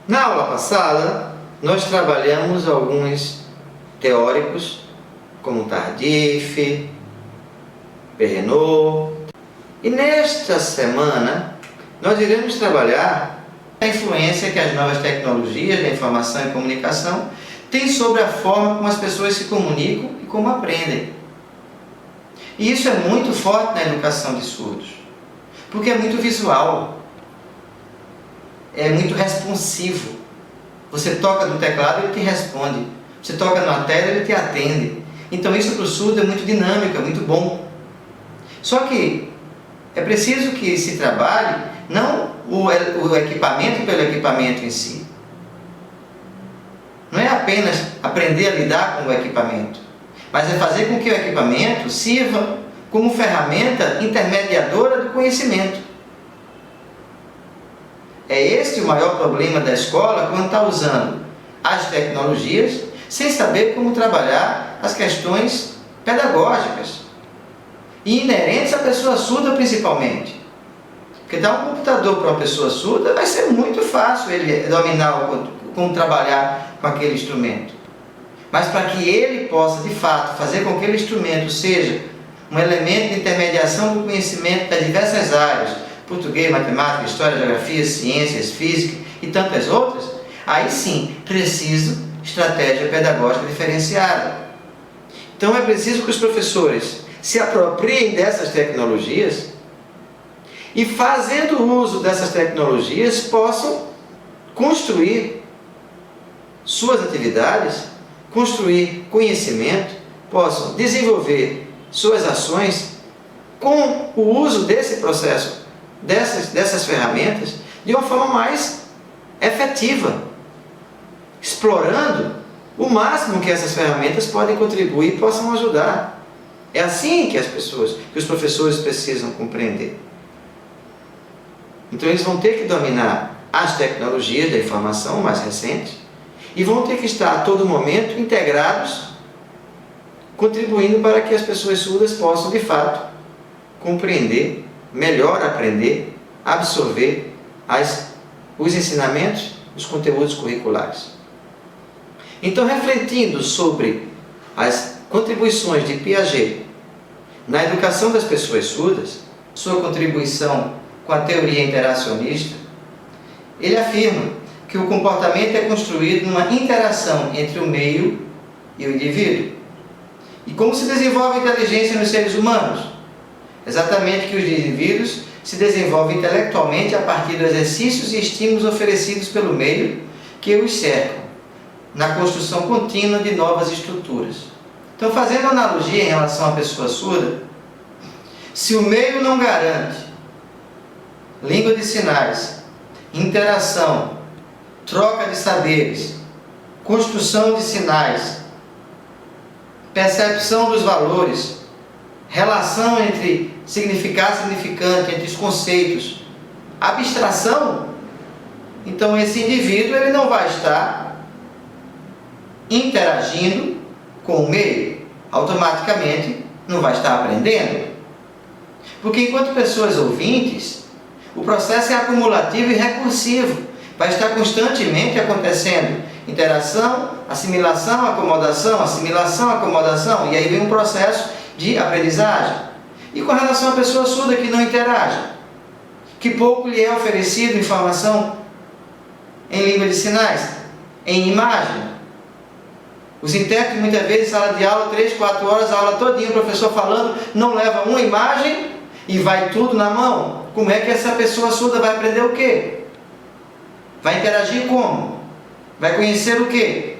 Na aula passada, nós trabalhamos alguns teóricos, como Tardif, Perrenot, e nesta semana nós iremos trabalhar a influência que as novas tecnologias da informação e comunicação têm sobre a forma como as pessoas se comunicam e como aprendem. E isso é muito forte na educação de surdos, porque é muito visual, é muito responsivo. Você toca no teclado, ele te responde. Você toca na tela, ele te atende. Então isso para o surdo é muito dinâmico, é muito bom. Só que é preciso que se trabalhe não o equipamento pelo equipamento em si. Não é apenas aprender a lidar com o equipamento, mas é fazer com que o equipamento sirva como ferramenta intermediadora do conhecimento. É este o maior problema da escola quando está usando as tecnologias sem saber como trabalhar as questões pedagógicas e inerentes à pessoa surda principalmente. Porque dar um computador para uma pessoa surda vai ser muito fácil ele dominar como trabalhar com aquele instrumento. Mas para que ele possa, de fato, fazer com que aquele instrumento seja um elemento de intermediação do conhecimento das diversas áreas, português, matemática, história, geografia, ciências, física e tantas outras, aí sim, preciso estratégia pedagógica diferenciada. Então é preciso que os professores se apropriem dessas tecnologias e, fazendo uso dessas tecnologias, possam construir suas atividades, construir conhecimento, possam desenvolver suas ações com o uso desse processo, dessas ferramentas, de uma forma mais efetiva, explorando o máximo que essas ferramentas podem contribuir e possam ajudar. É assim que os professores precisam compreender. Então eles vão ter que dominar as tecnologias da informação mais recentes e vão ter que estar a todo momento integrados, contribuindo para que as pessoas surdas possam, de fato, compreender, melhor aprender, absorver os ensinamentos, os conteúdos curriculares. Então, refletindo sobre as contribuições de Piaget na educação das pessoas surdas, sua contribuição com a teoria interacionista, ele afirma que o comportamento é construído numa interação entre o meio e o indivíduo. E como se desenvolve a inteligência nos seres humanos? Exatamente que os indivíduos se desenvolvem intelectualmente a partir dos exercícios e estímulos oferecidos pelo meio que os cercam, na construção contínua de novas estruturas. Então, fazendo analogia em relação à pessoa surda, se o meio não garante língua de sinais, interação, troca de saberes, construção de sinais, percepção dos valores, relação entre significado e significante, entre os conceitos, abstração, então esse indivíduo ele não vai estar interagindo com o meio, automaticamente não vai estar aprendendo. Porque enquanto pessoas ouvintes, o processo é acumulativo e recursivo, vai estar constantemente acontecendo interação, assimilação, acomodação, e aí vem um processo de aprendizagem. E com relação à pessoa surda que não interage, que pouco lhe é oferecido informação em língua de sinais, em imagem. Os intérpretes, muitas vezes, em sala de aula, 3, 4 horas, a aula todinha, o professor falando, não leva uma imagem e vai tudo na mão. Como é que essa pessoa surda vai aprender o quê? Vai interagir como? Vai conhecer o quê?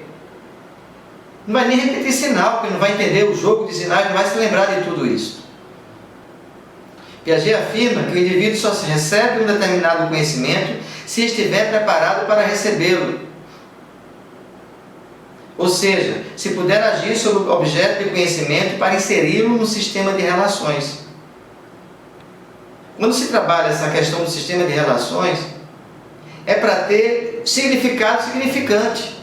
Não vai nem repetir sinal, porque não vai entender o jogo de sinais, não vai se lembrar de tudo isso. Piaget afirma que o indivíduo só recebe um determinado conhecimento se estiver preparado para recebê-lo. Ou seja, se puder agir sobre o objeto de conhecimento para inseri-lo no sistema de relações. Quando se trabalha essa questão do sistema de relações, é para ter significado significante.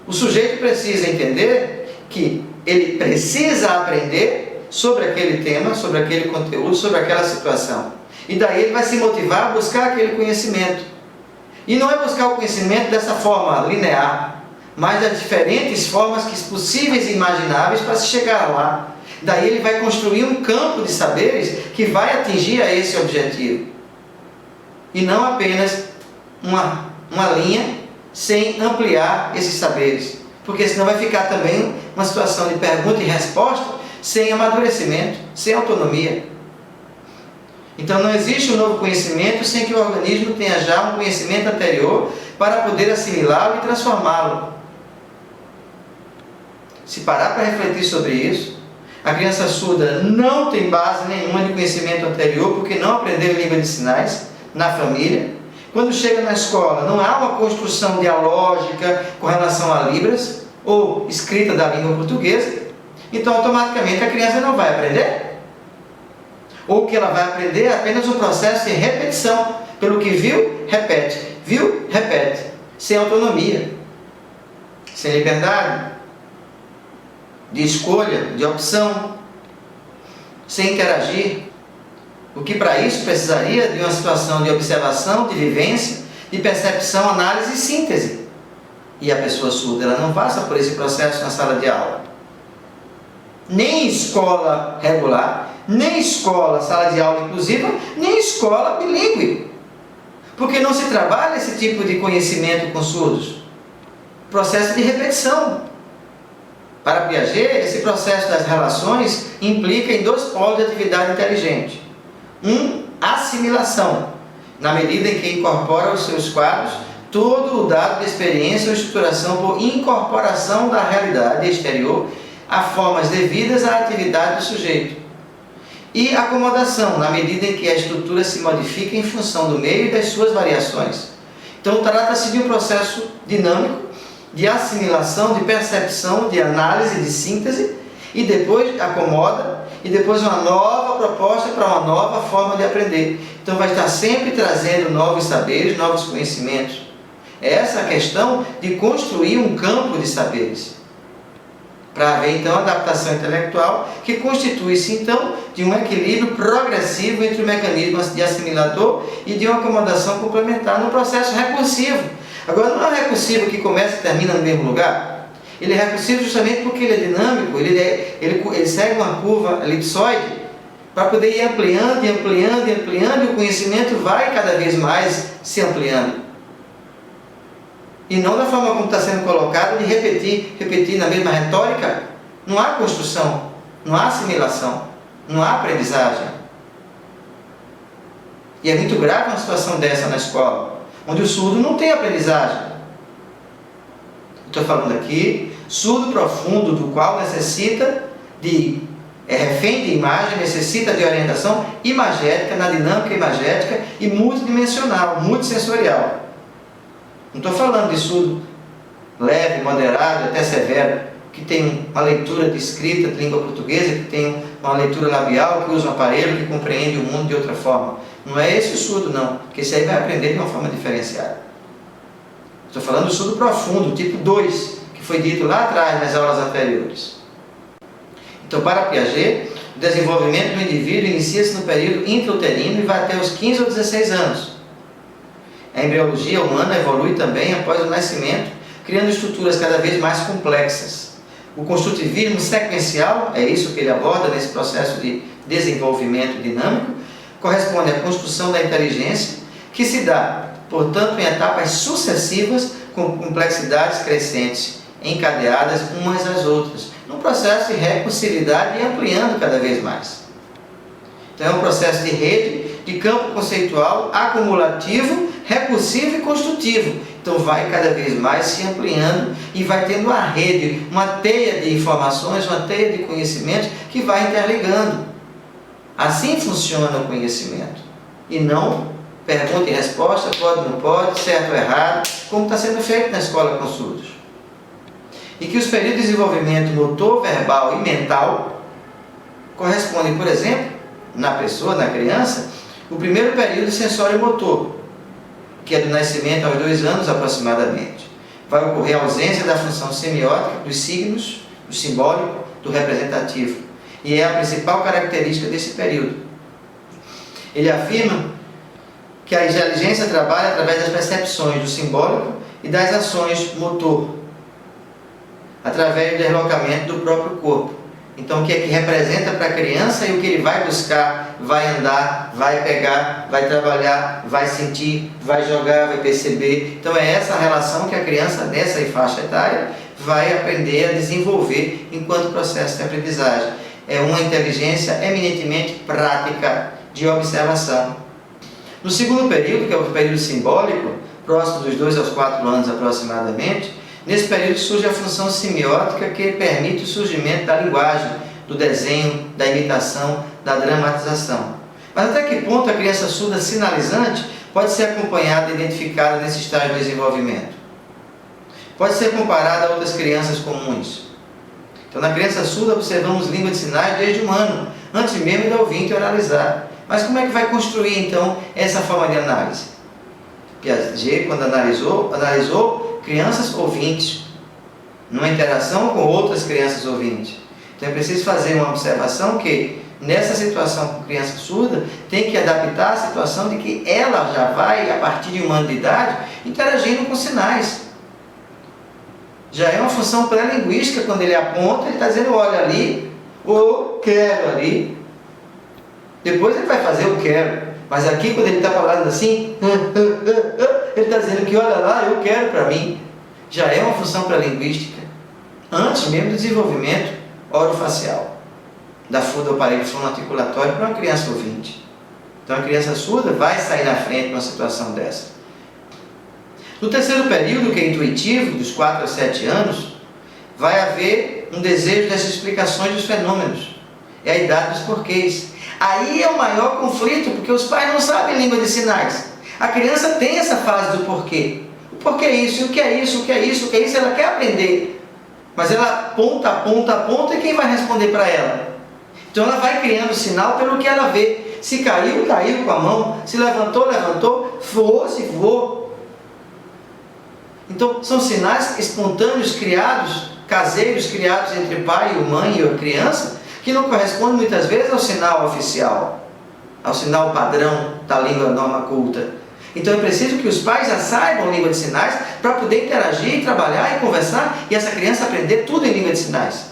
O sujeito precisa entender que ele precisa aprender sobre aquele tema, sobre aquele conteúdo, sobre aquela situação. E daí ele vai se motivar a buscar aquele conhecimento. E não é buscar o conhecimento dessa forma linear, mas das diferentes formas possíveis e imagináveis para se chegar lá. Daí ele vai construir um campo de saberes que vai atingir a esse objetivo. E não apenas uma linha sem ampliar esses saberes. Porque senão vai ficar também uma situação de pergunta e resposta sem amadurecimento, sem autonomia. Então não existe um novo conhecimento sem que o organismo tenha já um conhecimento anterior para poder assimilá-lo e transformá-lo. Se parar para refletir sobre isso, a criança surda não tem base nenhuma de conhecimento anterior porque não aprendeu língua de sinais na família. Quando chega na escola, não há uma construção dialógica com relação a libras ou escrita da língua portuguesa, então automaticamente a criança não vai aprender. Ou o que ela vai aprender é apenas um processo de repetição. Pelo que viu, repete, sem autonomia, sem liberdade de escolha, de opção, sem interagir. O que para isso precisaria de uma situação de observação, de vivência, de percepção, análise e síntese. E a pessoa surda, ela não passa por esse processo na sala de aula. Nem escola regular, nem escola, sala de aula inclusiva, nem escola bilíngue. Porque não se trabalha esse tipo de conhecimento com surdos. Processo de repetição. Para Piaget, esse processo das relações implica em dois polos de atividade inteligente. Assimilação, na medida em que incorpora aos seus quadros todo o dado de experiência ou estruturação por incorporação da realidade exterior a formas devidas à atividade do sujeito. E acomodação, na medida em que a estrutura se modifica em função do meio e das suas variações. Então trata-se de um processo dinâmico de assimilação, de percepção, de análise, de síntese, e depois acomoda, e depois uma nova proposta para uma nova forma de aprender. Então vai estar sempre trazendo novos saberes, novos conhecimentos. É essa a questão de construir um campo de saberes. Para haver então a adaptação intelectual, que constitui-se então de um equilíbrio progressivo entre o mecanismo de assimilador e de uma acomodação complementar no processo recursivo. Agora não é um recursivo que começa e termina no mesmo lugar. Ele é recursivo justamente porque ele é dinâmico, ele segue uma curva elipsoide para poder ir ampliando, e o conhecimento vai cada vez mais se ampliando. E não da forma como está sendo colocado, de repetir na mesma retórica. Não há construção, não há assimilação, não há aprendizagem. E é muito grave uma situação dessa na escola, onde o surdo não tem aprendizagem. Estou falando aqui, surdo profundo, do qual necessita é refém de imagem, necessita de orientação imagética, na dinâmica imagética e multidimensional, multissensorial. Não estou falando de surdo leve, moderado, até severo, que tem uma leitura de escrita de língua portuguesa, que tem uma leitura labial, que usa um aparelho, que compreende o mundo de outra forma. Não é esse o surdo, não, porque esse aí vai aprender de uma forma diferenciada. Estou falando do surdo profundo, tipo 2, que foi dito lá atrás, nas aulas anteriores. Então, para Piaget, o desenvolvimento do indivíduo inicia-se no período intrauterino e vai até os 15 ou 16 anos. A embriologia humana evolui também após o nascimento, criando estruturas cada vez mais complexas. O construtivismo sequencial, é isso que ele aborda nesse processo de desenvolvimento dinâmico, corresponde à construção da inteligência, que se dá, portanto, em etapas sucessivas com complexidades crescentes, encadeadas umas às outras, num processo de recursividade e ampliando cada vez mais. Então é um processo de rede, de campo conceitual, acumulativo, recursivo e construtivo. Então vai cada vez mais se ampliando e vai tendo uma rede, uma teia de informações, uma teia de conhecimentos que vai interligando. Assim funciona o conhecimento. E não pergunta e resposta, pode ou não pode, certo ou errado, como está sendo feito na escola com surdos. E que os períodos de desenvolvimento motor, verbal e mental correspondem, por exemplo, na pessoa, na criança, o primeiro período sensório-motor, que é do nascimento aos 2 anos aproximadamente. Vai ocorrer a ausência da função semiótica dos signos, do simbólico, do representativo. E é a principal característica desse período. Ele afirma que a inteligência trabalha através das percepções do simbólico e das ações motor, através do deslocamento do próprio corpo. Então, o que é que representa para a criança e o que ele vai buscar, vai andar, vai pegar, vai trabalhar, vai sentir, vai jogar, vai perceber. Então, é essa relação que a criança, nessa faixa etária, vai aprender a desenvolver enquanto processo de aprendizagem. É uma inteligência eminentemente prática de observação. No segundo período, que é o período simbólico, próximo dos 2 aos 4 anos aproximadamente, nesse período surge a função semiótica que permite o surgimento da linguagem, do desenho, da imitação, da dramatização. Mas até que ponto a criança surda sinalizante pode ser acompanhada e identificada nesse estágio de desenvolvimento? Pode ser comparada a outras crianças comuns. Então, na criança surda, observamos língua de sinais desde 1 ano, antes mesmo do ouvinte oralizar. Mas como é que vai construir, então, essa forma de análise? Piaget, quando analisou crianças ouvintes, numa interação com outras crianças ouvintes. Então, é preciso fazer uma observação que, nessa situação com criança surda, tem que adaptar a situação de que ela já vai, a partir de 1 ano de idade, interagindo com sinais. Já é uma função pré-linguística, quando ele aponta, ele está dizendo, olha ali, ou quero ali. Depois ele vai fazer o quero. Mas aqui, quando ele está falando assim, ele está dizendo que, olha lá, eu quero para mim. Já é uma função pré-linguística, antes mesmo do desenvolvimento orofacial, do aparelho fonoarticulatório para uma criança ouvinte. Então, a criança surda vai sair na frente numa situação dessa. No terceiro período, que é intuitivo, dos 4 a 7 anos, vai haver um desejo dessas explicações dos fenômenos. É a idade dos porquês. Aí é o maior conflito, porque os pais não sabem língua de sinais. A criança tem essa fase do porquê. O porquê é isso, o que é isso, o que é isso, o que é isso, ela quer aprender. Mas ela aponta, e quem vai responder para ela? Então ela vai criando sinal pelo que ela vê. Se caiu, caiu com a mão. Se levantou, levantou. Voou, se voou. Então são sinais espontâneos criados, caseiros criados entre pai, mãe e a criança, que não corresponde muitas vezes ao sinal oficial, ao sinal padrão da língua norma culta. Então é preciso que os pais já saibam língua de sinais para poder interagir, trabalhar e conversar e essa criança aprender tudo em língua de sinais.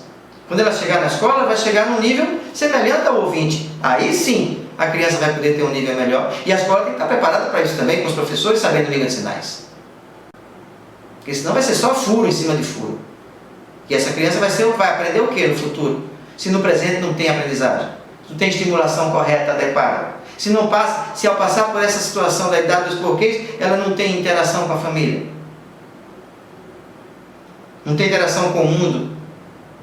Quando ela chegar na escola, vai chegar num nível semelhante ao ouvinte. Aí sim, a criança vai poder ter um nível melhor. E a escola tem que estar preparada para isso também, com os professores sabendo língua de sinais. Porque senão vai ser só furo em cima de furo. E essa criança vai aprender o que no futuro? Se no presente não tem aprendizagem, não tem estimulação correta, adequada. Se ao passar por essa situação da idade dos porquês, ela não tem interação com a família. Não tem interação com o mundo.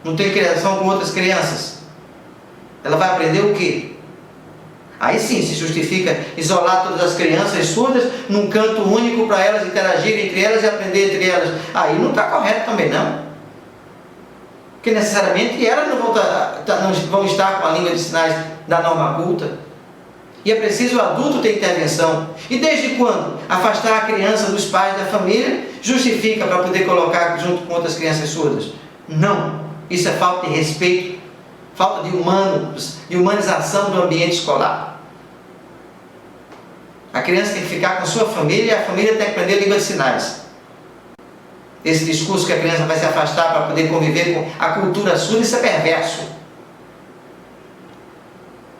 Não tem interação com outras crianças. Ela vai aprender o quê? Aí sim se justifica isolar todas as crianças surdas num canto único para elas interagirem entre elas e aprender entre elas. Aí não está correto também não. Porque necessariamente elas não vão estar com a língua de sinais da norma culta. E é preciso o adulto ter intervenção. E desde quando afastar a criança dos pais da família justifica para poder colocar junto com outras crianças surdas? Não. Isso é falta de respeito, falta de humanização do ambiente escolar. A criança tem que ficar com sua família e a família tem que aprender língua de sinais. Esse discurso que a criança vai se afastar para poder conviver com a cultura surda, isso é perverso.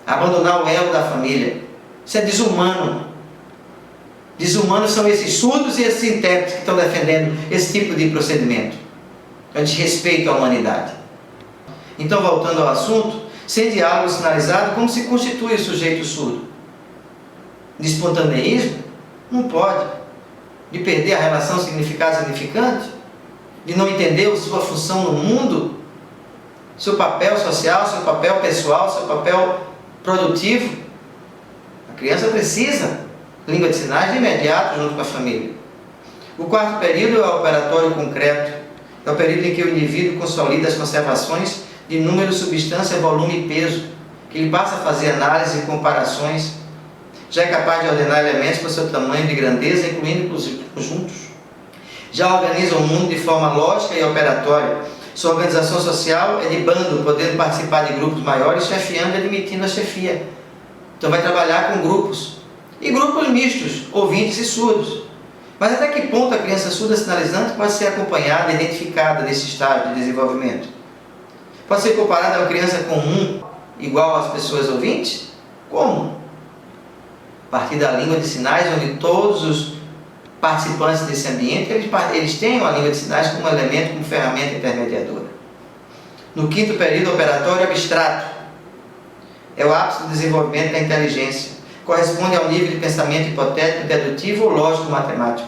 Abandonar o elo da família. Isso é desumano. Desumanos são esses surdos e esses intérpretes que estão defendendo esse tipo de procedimento. É desrespeito à humanidade. Então, voltando ao assunto, sem diálogo sinalizado, como se constitui o sujeito surdo? De espontaneísmo? Não pode. De perder a relação significado-significante? De não entender a sua função no mundo? Seu papel social, seu papel pessoal, seu papel produtivo? A criança precisa língua de sinais de imediato junto com a família. O quarto período é o operatório concreto. É o período em que o indivíduo consolida as conservações de número, substância, volume e peso, que ele passa a fazer análise e comparações. Já é capaz de ordenar elementos por seu tamanho de grandeza, incluindo os conjuntos. Já organiza o mundo de forma lógica e operatória. Sua organização social é de bando, podendo participar de grupos maiores, chefiando e admitindo a chefia. Então vai trabalhar com grupos. e grupos mistos, ouvintes e surdos. Mas até que ponto a criança surda sinalizante pode ser acompanhada e identificada nesse estágio de desenvolvimento? Pode ser comparada a uma criança comum, igual às pessoas ouvintes? Como? A partir da língua de sinais, onde todos os participantes desse ambiente, eles têm a língua de sinais como elemento, como ferramenta intermediadora. No quinto período operatório abstrato, é o ápice do desenvolvimento da inteligência. Corresponde ao nível de pensamento hipotético, dedutivo ou lógico-matemático.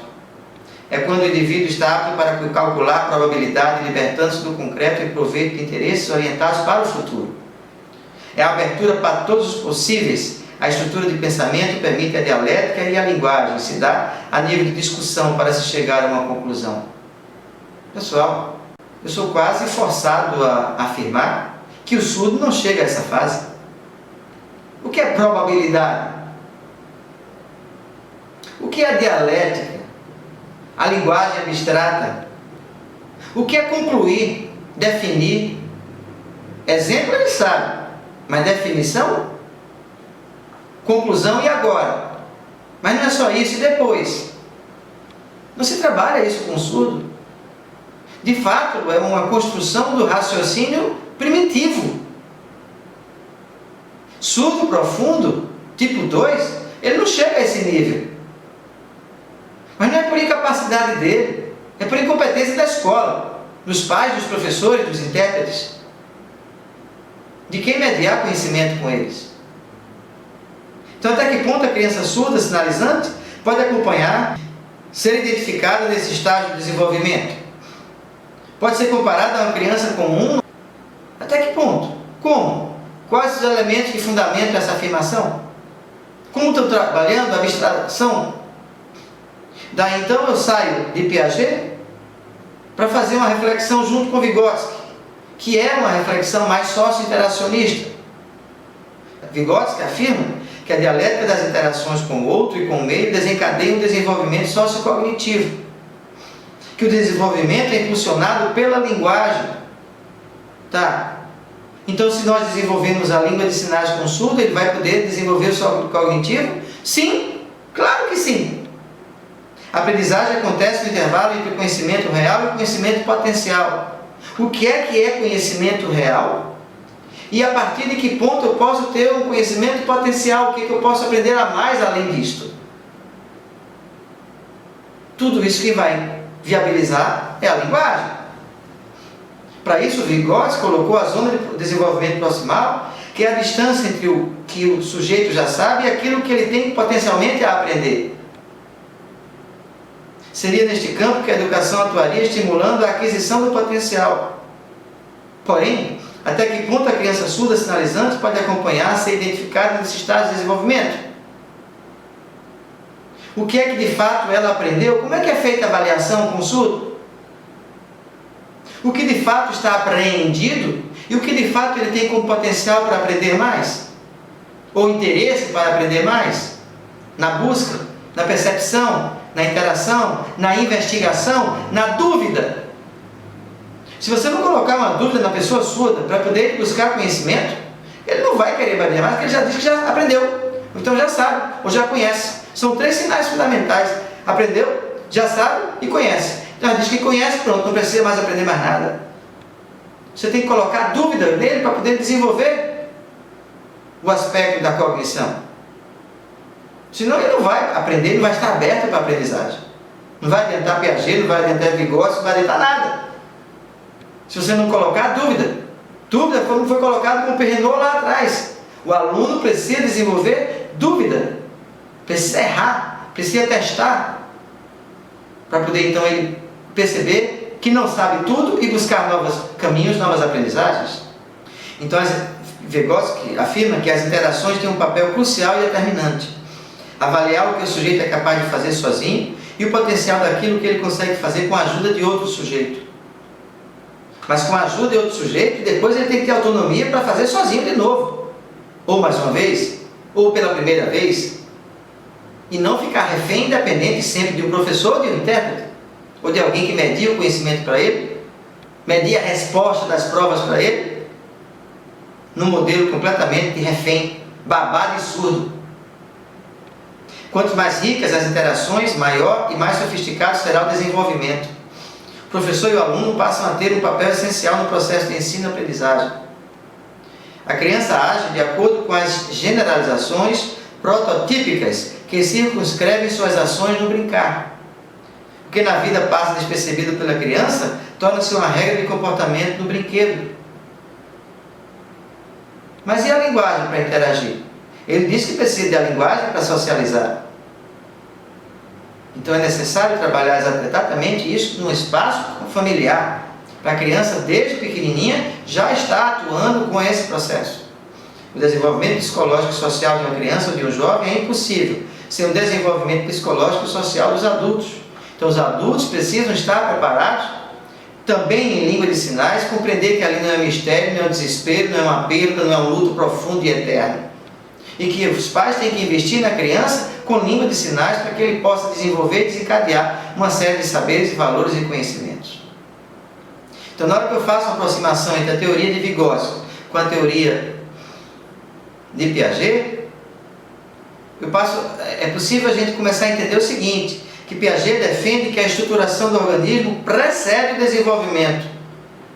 É quando o indivíduo está apto para calcular a probabilidade, libertando-se do concreto em proveito de interesses orientados para o futuro. É a abertura para todos os possíveis. A estrutura de pensamento permite a dialética e a linguagem se dá a nível de discussão para se chegar a uma conclusão. Pessoal, eu sou quase forçado a afirmar que o surdo não chega a essa fase. O que é probabilidade? O que é dialética? A linguagem abstrata? O que é concluir? Definir? Exemplo ele sabe, mas definição? Conclusão e agora? Mas não é só isso, e depois? Não se trabalha isso com o surdo. De fato, é uma construção do raciocínio primitivo. Surdo profundo, tipo 2, ele não chega a esse nível. Mas não é por incapacidade dele, é por incompetência da escola, dos pais, dos professores, dos intérpretes, de quem mediar conhecimento com eles. Então, até que ponto a criança surda sinalizante pode acompanhar, ser identificada nesse estágio de desenvolvimento? Pode ser comparada a uma criança comum? Até que ponto? Como? Quais os elementos que fundamentam essa afirmação? Como estou trabalhando a abstração? Daí então eu saio de Piaget para fazer uma reflexão junto com Vygotsky, que é uma reflexão mais socio-interacionista. Vygotsky afirma que a dialética das interações com o outro e com o meio desencadeia um desenvolvimento sociocognitivo, que o desenvolvimento é impulsionado pela linguagem. Tá? Então, se nós desenvolvemos a língua de sinais com o surdo, ele vai poder desenvolver o sociocognitivo? Sim, claro que sim. A aprendizagem acontece no intervalo entre o conhecimento real e o conhecimento potencial. O que é conhecimento real? E a partir de que ponto eu posso ter um conhecimento potencial? O que eu posso aprender a mais além disto? Tudo isso que vai viabilizar é a linguagem. Para isso, Vygotsky colocou a zona de desenvolvimento proximal, que é a distância entre o que o sujeito já sabe e aquilo que ele tem potencialmente a aprender. Seria neste campo que a educação atuaria estimulando a aquisição do potencial. Porém, até que ponto a criança surda sinalizante pode acompanhar, ser identificada nesse estágio de desenvolvimento? O que é que de fato ela aprendeu? Como é que é feita a avaliação com o surdo? O que de fato está apreendido e o que de fato ele tem como potencial para aprender mais? Ou interesse para aprender mais? Na busca, na percepção, na interação, na investigação, na dúvida. Se você não colocar uma dúvida na pessoa surda para poder buscar conhecimento, ele não vai querer aprender mais, porque ele já diz que já aprendeu. Então já sabe, ou já conhece. São 3 sinais fundamentais. Aprendeu, já sabe e conhece. Então ele diz que conhece, pronto, não precisa mais aprender mais nada. Você tem que colocar dúvida nele para poder desenvolver o aspecto da cognição. Senão ele não vai aprender, não vai estar aberto para a aprendizagem. Não vai adiantar Piaget, não vai adiantar Vygotsky, não vai adiantar nada. Se você não colocar dúvida. Dúvida foi colocado com o Perrenot lá atrás. O aluno precisa desenvolver dúvida. Precisa errar, precisa testar. Para poder então ele perceber que não sabe tudo e buscar novos caminhos, novas aprendizagens. Então Vygotsky afirma que as interações têm um papel crucial e determinante. Avaliar o que o sujeito é capaz de fazer sozinho e o potencial daquilo que ele consegue fazer com a ajuda de outro sujeito. Mas com a ajuda de outro sujeito, depois ele tem que ter autonomia para fazer sozinho de novo. Ou mais uma vez, ou pela primeira vez. E não ficar refém e dependente sempre de um professor ou de um intérprete. Ou de alguém que media o conhecimento para ele, media a resposta das provas para ele, num modelo completamente de refém, babado e surdo. Quanto mais ricas as interações, maior e mais sofisticado será o desenvolvimento. O professor e o aluno passam a ter um papel essencial no processo de ensino-aprendizagem. A criança age de acordo com as generalizações prototípicas que circunscrevem suas ações no brincar. O que na vida passa despercebido pela criança torna-se uma regra de comportamento no brinquedo. Mas e a linguagem para interagir? Ele diz que precisa da linguagem para socializar. Então é necessário trabalhar exatamente isso no espaço familiar. Para a criança, desde pequenininha, já está atuando com esse processo. O desenvolvimento psicológico e social de uma criança ou de um jovem é impossível sem o desenvolvimento psicológico e social dos adultos. Então os adultos precisam estar preparados, também em língua de sinais, compreender que ali não é mistério, não é um desespero, não é uma perda, não é um luto profundo e eterno. E que os pais têm que investir na criança com língua de sinais para que ele possa desenvolver e desencadear uma série de saberes, valores e conhecimentos. Então, na hora que eu faço uma aproximação entre a teoria de Vygotsky com a teoria de Piaget, é possível a gente começar a entender o seguinte, que Piaget defende que a estruturação do organismo precede o desenvolvimento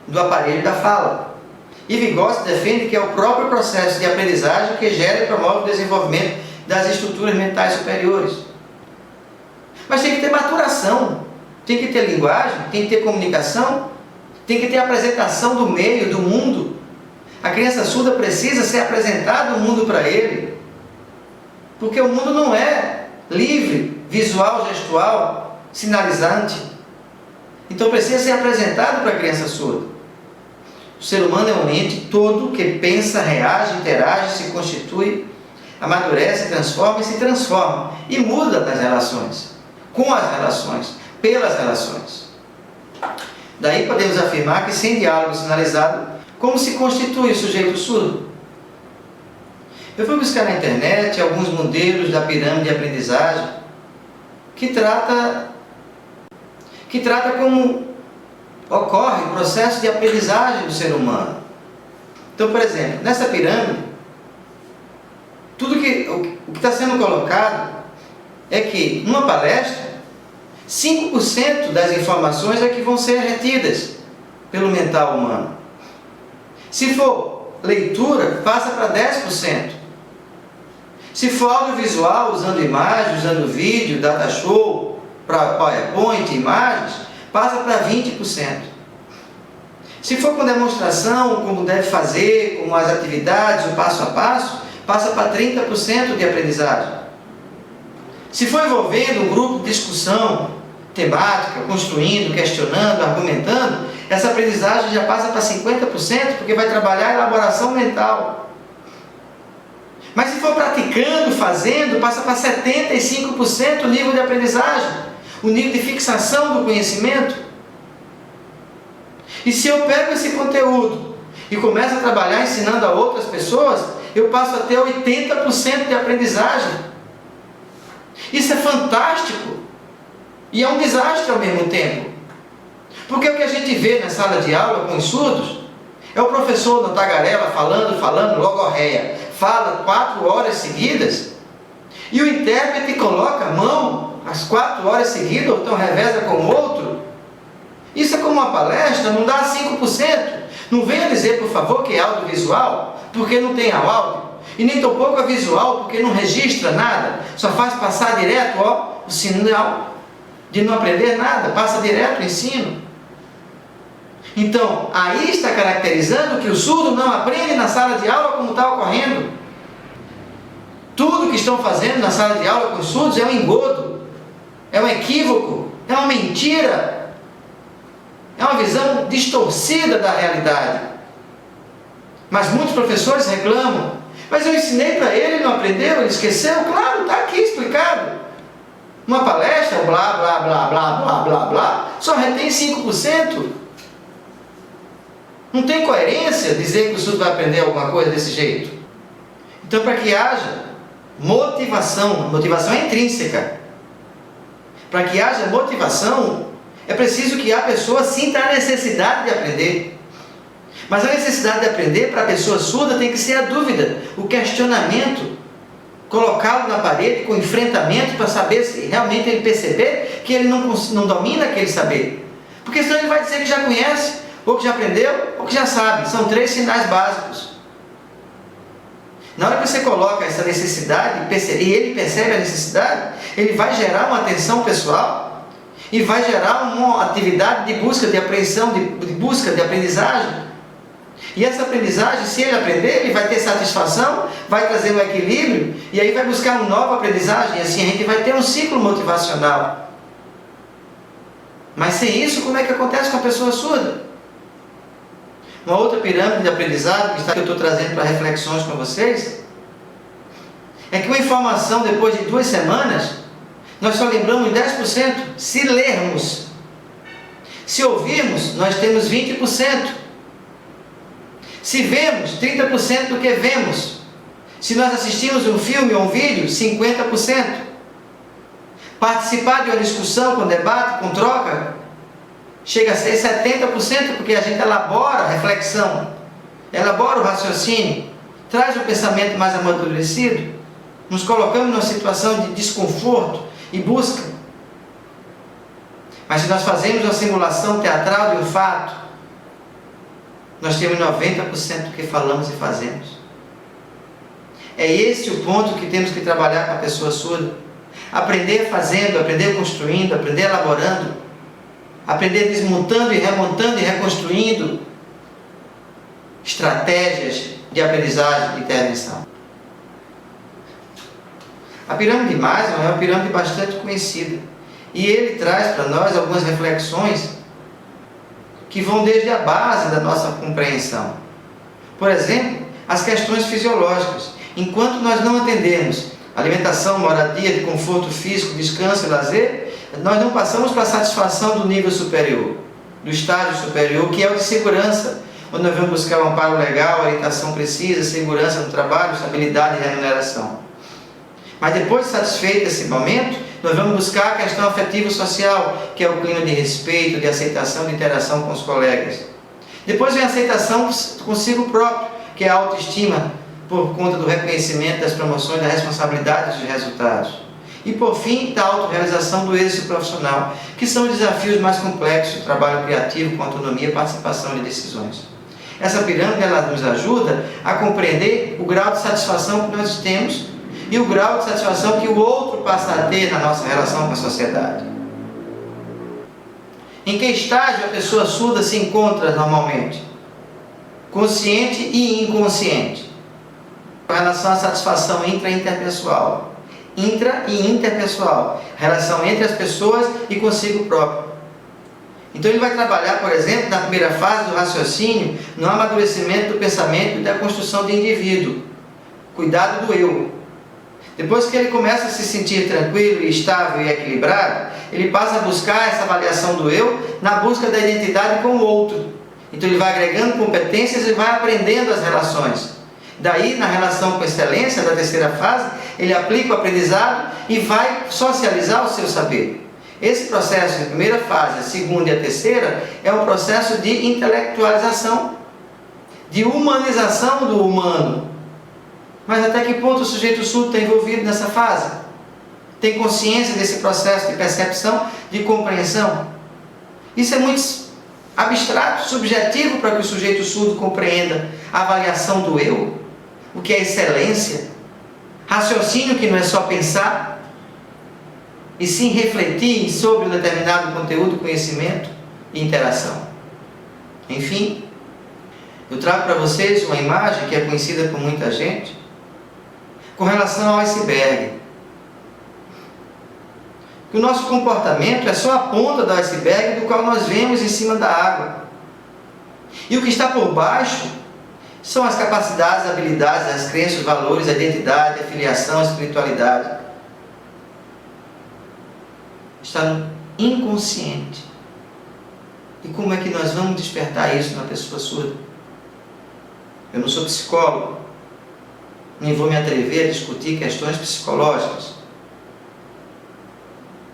do aparelho da fala. E Vygotsky defende que é o próprio processo de aprendizagem que gera e promove o desenvolvimento das estruturas mentais superiores. Mas tem que ter maturação, tem que ter linguagem, tem que ter comunicação, tem que ter apresentação do meio, do mundo. A criança surda precisa ser apresentado o mundo para ele, porque o mundo não é livre, visual, gestual, sinalizante. Então precisa ser apresentado para a criança surda. O ser humano é um ente todo que pensa, reage, interage, se constitui, amadurece, transforma e se transforma. E muda nas relações, com as relações, pelas relações. Daí podemos afirmar que sem diálogo sinalizado, como se constitui o sujeito surdo? Eu fui buscar na internet alguns modelos da pirâmide de aprendizagem que trata como ocorre o processo de aprendizagem do ser humano. Então, por exemplo, nessa pirâmide, o que está sendo colocado é que, numa palestra, 5% das informações é que vão ser retidas pelo mental humano. Se for leitura, passa para 10%. Se for audiovisual, usando imagens, usando vídeo, data show, para PowerPoint, imagens, passa para 20%. Se for com demonstração, como deve fazer, como as atividades, o passo a passo, passa para 30% de aprendizagem. Se for envolvendo um grupo de discussão temática, construindo, questionando, argumentando, essa aprendizagem já passa para 50%, porque vai trabalhar a elaboração mental. Mas se for praticando, fazendo, passa para 75% o nível de aprendizagem, o nível de fixação do conhecimento. E se eu pego esse conteúdo e começo a trabalhar ensinando a outras pessoas, eu passo a ter 80% de aprendizagem. Isso é fantástico e é um desastre ao mesmo tempo. Porque o que a gente vê na sala de aula com os surdos é o professor na tagarela falando, logorreia, fala 4 horas seguidas e o intérprete coloca a mão às 4 horas seguidas, ou então reveza com o outro. Isso é como uma palestra, não dá 5%. Não venha dizer, por favor, que é audiovisual, porque não tem áudio. E nem tampouco é visual, porque não registra nada. Só faz passar direto o sinal de não aprender nada. Passa direto o ensino. Então, aí está caracterizando que o surdo não aprende na sala de aula como está ocorrendo. Tudo que estão fazendo na sala de aula com os surdos é um engodo, é um equívoco, é uma mentira. É uma visão distorcida da realidade. Mas muitos professores reclamam. Mas eu ensinei para ele, ele não aprendeu, ele esqueceu? Claro, está aqui explicado. Uma palestra, blá, blá, blá, blá, blá, blá, blá, só retém 5%. Não tem coerência dizer que o surdo vai aprender alguma coisa desse jeito. Então, para que haja motivação é intrínseca. Para que haja motivação, é preciso que a pessoa sinta a necessidade de aprender. Mas a necessidade de aprender para a pessoa surda tem que ser a dúvida, o questionamento. colocá-lo na parede com enfrentamento para saber se realmente ele perceber que ele não domina aquele saber. Porque senão ele vai dizer que já conhece, ou que já aprendeu, ou que já sabe. São 3 sinais básicos. Na hora que você coloca essa necessidade e ele percebe a necessidade, ele vai gerar uma atenção pessoal e vai gerar uma atividade de busca de apreensão, de busca de aprendizagem. E essa aprendizagem, se ele aprender, ele vai ter satisfação, vai trazer um equilíbrio, e aí vai buscar uma nova aprendizagem, e assim a gente vai ter um ciclo motivacional. Mas sem isso, como é que acontece com a pessoa surda? Uma outra pirâmide de aprendizado que eu estou trazendo para reflexões com vocês, é que uma informação depois de 2 semanas, nós só lembramos 10%, se lermos. Se ouvirmos, nós temos 20%. Se vemos, 30% do que vemos. Se nós assistimos um filme ou um vídeo, 50%. Participar de uma discussão, com debate, com troca, chega a ser 70%, porque a gente elabora a reflexão, elabora o raciocínio, traz o pensamento mais amadurecido, nos colocamos numa situação de desconforto e busca. Mas se nós fazemos uma simulação teatral de um fato, nós temos 90% do que falamos e fazemos. É esse o ponto que temos que trabalhar com a pessoa surda. Aprender fazendo, aprender construindo, aprender elaborando, aprender desmontando e remontando e reconstruindo estratégias de aprendizagem e intervenção. A pirâmide de Maslow é uma pirâmide bastante conhecida. E ele traz para nós algumas reflexões que vão desde a base da nossa compreensão. Por exemplo, as questões fisiológicas. Enquanto nós não atendermos alimentação, moradia, de conforto físico, descanso e lazer, nós não passamos para a satisfação do nível superior, do estágio superior, que é o de segurança, onde nós vamos buscar um amparo legal, orientação precisa, segurança no trabalho, estabilidade e remuneração. Mas depois de satisfeito esse momento, nós vamos buscar a questão afetivo-social, que é o clima de respeito, de aceitação, de interação com os colegas. Depois vem a aceitação consigo próprio, que é a autoestima, por conta do reconhecimento das promoções, da responsabilidade dos resultados. E por fim, da autorrealização do êxito profissional, que são os desafios mais complexos do trabalho criativo com autonomia e participação de decisões. Essa pirâmide ela nos ajuda a compreender o grau de satisfação que nós temos e o grau de satisfação que o outro passa a ter na nossa relação com a sociedade. Em que estágio a pessoa surda se encontra normalmente? Consciente e inconsciente. Com relação à satisfação intra e interpessoal. Intra e interpessoal. Relação entre as pessoas e consigo próprio. Então ele vai trabalhar, por exemplo, na primeira fase do raciocínio, no amadurecimento do pensamento e da construção de indivíduo. Cuidado do eu. Depois que ele começa a se sentir tranquilo, estável e equilibrado, ele passa a buscar essa avaliação do eu na busca da identidade com o outro. Então ele vai agregando competências e vai aprendendo as relações. Daí, na relação com excelência, da terceira fase, ele aplica o aprendizado e vai socializar o seu saber. Esse processo, a primeira fase, a segunda e a terceira, é um processo de intelectualização, de humanização do humano. Mas até que ponto o sujeito surdo está envolvido nessa fase? Tem consciência desse processo de percepção, de compreensão? Isso é muito abstrato, subjetivo para que o sujeito surdo compreenda a avaliação do eu, o que é excelência, raciocínio que não é só pensar, e sim refletir sobre um determinado conteúdo, conhecimento e interação. Enfim, eu trago para vocês uma imagem que é conhecida por muita gente, com relação ao iceberg. Que o nosso comportamento é só a ponta do iceberg do qual nós vemos em cima da água. E o que está por baixo são as capacidades, habilidades, as crenças, valores, a identidade, a filiação, a espiritualidade. Está no inconsciente. E como é que nós vamos despertar isso na pessoa surda? Eu não sou psicólogo, nem vou me atrever a discutir questões psicológicas.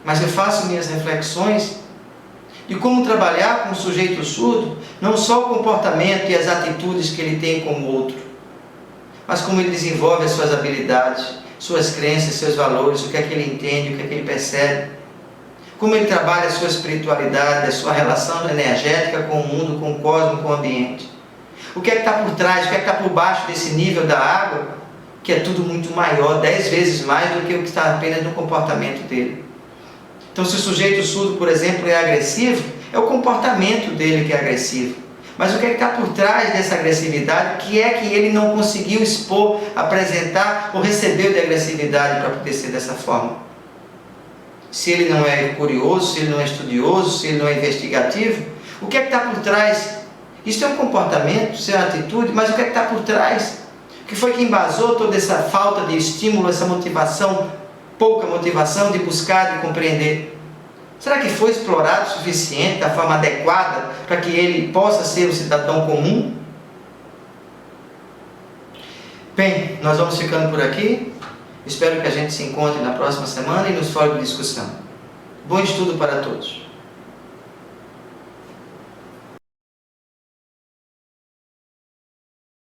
Mas eu faço minhas reflexões de como trabalhar com o sujeito surdo, não só o comportamento e as atitudes que ele tem com o outro, mas como ele desenvolve as suas habilidades, suas crenças, seus valores, o que é que ele entende, o que é que ele percebe, como ele trabalha a sua espiritualidade, a sua relação energética com o mundo, com o cosmos, com o ambiente. O que é que está por trás, o que é que está por baixo desse nível da água, que é tudo muito maior, 10 vezes mais do que o que está apenas no comportamento dele. Então, se o sujeito surdo, por exemplo, é agressivo, é o comportamento dele que é agressivo. Mas o que é que está por trás dessa agressividade? O que é que ele não conseguiu expor, apresentar ou recebeu de agressividade para poder ser dessa forma? Se ele não é curioso, se ele não é estudioso, se ele não é investigativo, o que é que está por trás? Isso é um comportamento, isso é uma atitude, mas o que é que está por trás? O que foi que embasou toda essa falta de estímulo, essa motivação, pouca motivação de buscar, de compreender? Será que foi explorado o suficiente, da forma adequada, para que ele possa ser um cidadão comum? Bem, nós vamos ficando por aqui. Espero que a gente se encontre na próxima semana e nos fóruns de discussão. Bom estudo para todos.